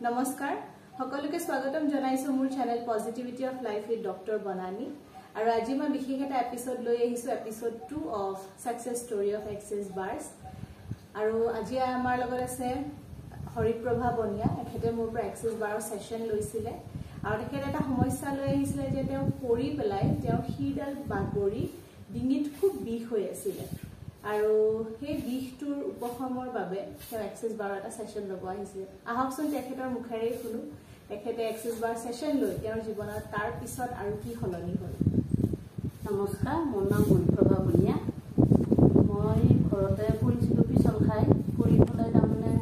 নমস্কাৰ সকলোকে স্বাগতম জনাইছো মোৰ channel positivity of life with doctor Banani আৰু আজি মই বিশেষ এটা এপিসোড লৈ আহিছো episode 2 of success story of Access Bars আৰু আজি আমাৰ লগত আছে হৰিপ্ৰভা বনিয়া এখেতে মোৰ পৰা এক্সেস বাৰৰ সেশন লৈছিলে আৰু তেখেতে এটা সমস্যা লৈ আহিছিলে যে তেওঁ পৰি পেলাই তেওঁ হিডাল বাগৰি ডিঙিত খুব বিষ হৈ আছিল আৰু সেই বিষটোৰ উপশমৰ বাবে তেওঁ এক্সেস বাৰ এটা সেশন লব আহিছিল আহকচোন তেখেতৰ মুখেৰে শুনো তেখেতে এক্সেস বাৰ সেশন লৈ তেওঁৰ জীৱনত তাৰ পিছত আৰু কি হলনি হল নমস্কাৰ মোৰ নাম হৰিপ্ৰভা বনিয়া মই ঘৰতে পৰিছিলোঁ পিছল খাই পৰি পেলাই তাৰমানে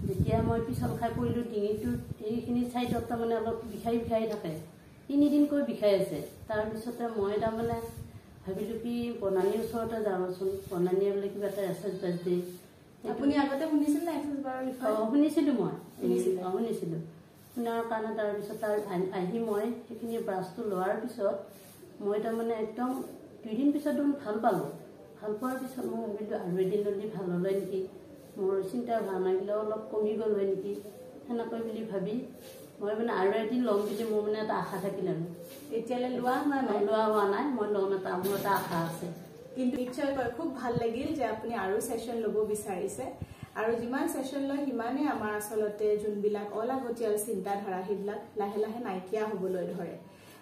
যেতিয়া মই পিছল খাই পৰিলোঁ ডিঙিটোত এইখিনি চাইডত তাৰমানে অলপ বিষাই থাকে 3 দিনকৈ বিষাই আছে তাৰপিছতে মই তাৰমানে ভাবিলোঁ কি বনানীৰ ওচৰতে যাওঁচোন বনানীয়ে বোলে কিবা এটা এক্সাৰচাইজ দিয়ে আপুনি আগতে শুনিছিল না এক্সেস বাৰৰ বিষয়ে শুনিছিলোঁ মই শুনিছিলোঁ শুনাৰ কাৰণে তাৰপিছত আহি মই সেইখিনি ব্ৰাছটো লোৱাৰ পিছত মই তাৰমানে একদম 2 দিন পিছত ভাল পালোঁ ভাল পোৱাৰ পিছত মই ভাবিলোঁ আৰু এদিন যদি ভাল হ'লে নেকি মোৰ চিন্তাৰ ভাৱনাবিলাক অলপ কমি গ'ল হয় নেকি সেনেকৈ বুলি ভাবি মই মানে আৰু এদিন ল'ম বুলি মোৰ মানে এটা আশা থাকিল আৰু এতিয়ালৈ লোৱা হোৱা নাই মই ল'ম মোৰ এটা আশা আছে কিন্তু নিশ্চয়কৈ খুব ভাল লাগিল যে আপুনি আৰু সেশন ল'ব বিচাৰিছে আৰু যিমান সেশন লয় সিমানে আমাৰ আসলতে যোনবিলাক অলাগতিয়াল চিন্তাধাৰা সেইবিলাক লাহে লাহে নাইকিয়া হ'বলৈ ধৰে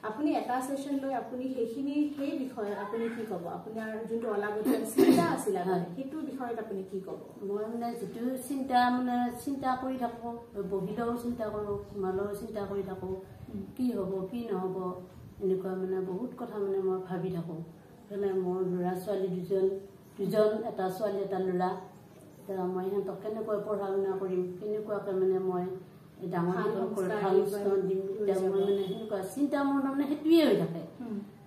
আপুনি এটা সেশন লৈ আপুনি সেই বিষয়ত আপুনি কি ক'ব আপোনাৰ যোনটো অলাগতিয়াল চিন্তা আছিল সেইটো বিষয়ত আপুনি কি ক'ব মই মানে যিটো চিন্তা কৰি থাকোঁ বহিলেও চিন্তা কৰোঁ ঘুমালেও চিন্তা কৰি থাকোঁ কি হ'ব কি নহ'ব এনেকুৱা মানে বহুত কথা মানে মই ভাবি থাকোঁ মানে মোৰ ল'ৰা ছোৱালী দুজন এটা ছোৱালী এটা ল'ৰা এতিয়া মই সিহঁতক কেনেকৈ পঢ়া শুনা কৰিম কেনেকুৱাকৈ মানে মই ডাঙৰ দিম মই মানে সেনেকুৱা চিন্তা মোৰ তাৰমানে সেইটোৱে হৈ থাকে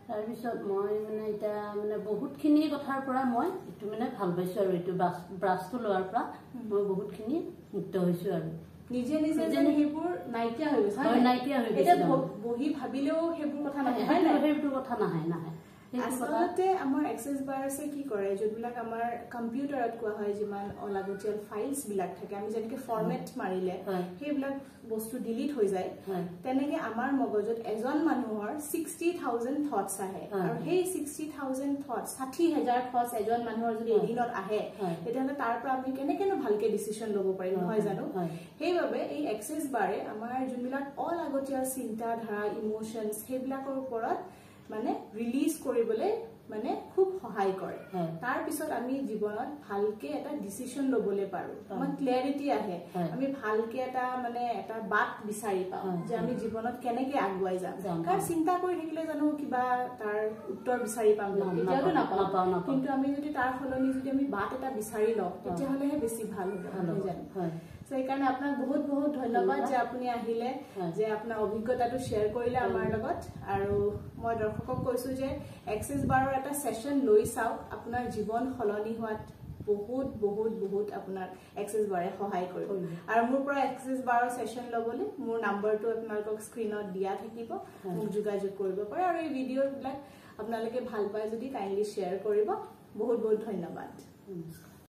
তাৰপিছত মই মানে এতিয়া মানে বহুতখিনি কথাৰ পৰা মই এইটো মানে ভাল পাইছোঁ আৰু এইটো ব্ৰাছটো লোৱাৰ পৰা মই বহুতখিনি মুক্ত হৈছোঁ আৰু নিজে সেইবোৰ নাইকিয়া হৈ গৈছে বহি ভাবিলেও সেইবোৰ কথা নাহে আসলতে আমাৰ এক্সেস বাৰ্ছে কি কৰে যোনবিলাক আমাৰ কম্পিউটাৰত কোৱা হয় যিমান অলাগতিয়াল ফাইলছ বিলাক থাকে আমি যেনেকৈ ফৰমেট মাৰিলে সেইবিলাক বস্তু ডিলিট হৈ যায় তেনেকৈ আমাৰ মগজুত এজন মানুহৰ 60,000 থটছ আহে আৰু সেই 60,000 থটছ 60,000 থটছ এজন মানুহৰ যদি এদিনত আহে তেতিয়াহ'লে তাৰ পৰা আমি কেনেকৈ ভালকে ডিসিশন ল'ব পাৰিম নহয় জানো সেইবাবে এই এক্সেস বাৰে আমাৰ যোনবিলাক অলাগতিয়াল চিন্তাধাৰা ইমোশনছ সেইবিলাকৰ ওপৰত মানে ৰিলিজ কৰিবলৈ মানে খুব সহায় কৰে তাৰ পিছত আমি জীৱনত ভালকে এটা ডিসিশন ল'বলৈ পাৰো আমাৰ ক্লিয়াৰিটি আহে আমি ভালকে এটা মানে এটা বাট বিচাৰি পাওঁ যে আমি জীৱনত কেনেকৈ আগুৱাই যাম কাৰণ চিন্তা কৰি থাকিলে জানো কিবা তাৰ উত্তৰ বিচাৰি পাম তেতিয়াতো নাপাওঁ কিন্তু আমি যদি তাৰ সলনি যদি আমি বাট এটা বিচাৰি লওঁ তেতিয়াহ'লেহে বেছি ভাল হ'ব নহয় জানো সেইকাৰণে আপোনাক বহুত বহুত ধন্যবাদ যে আপুনি আহিলে যে আপোনাৰ অভিজ্ঞতাটো শ্বেয়াৰ কৰিলে আমাৰ লগত আৰু মই দৰ্শকক কৈছো যে এক্সেস বাৰৰ এটা সেশন লৈ চাওক আপোনাৰ জীৱন সলনি হোৱাত বহুত বহুত বহুত আপোনাৰ এক্সেস বাৰে সহায় কৰিব আৰু মোৰ পৰা এক্সেস বাৰৰ সেশন ল'বলৈ মোৰ নম্বৰটো আপোনালোকক স্ক্ৰীনত দিয়া থাকিব মোক যোগাযোগ কৰিব পাৰে আৰু এই ভিডিঅ'বিলাক আপোনালোকে ভাল পায় যদি কাইণ্ডলি শ্বেয়াৰ কৰিব বহুত বহুত ধন্যবাদ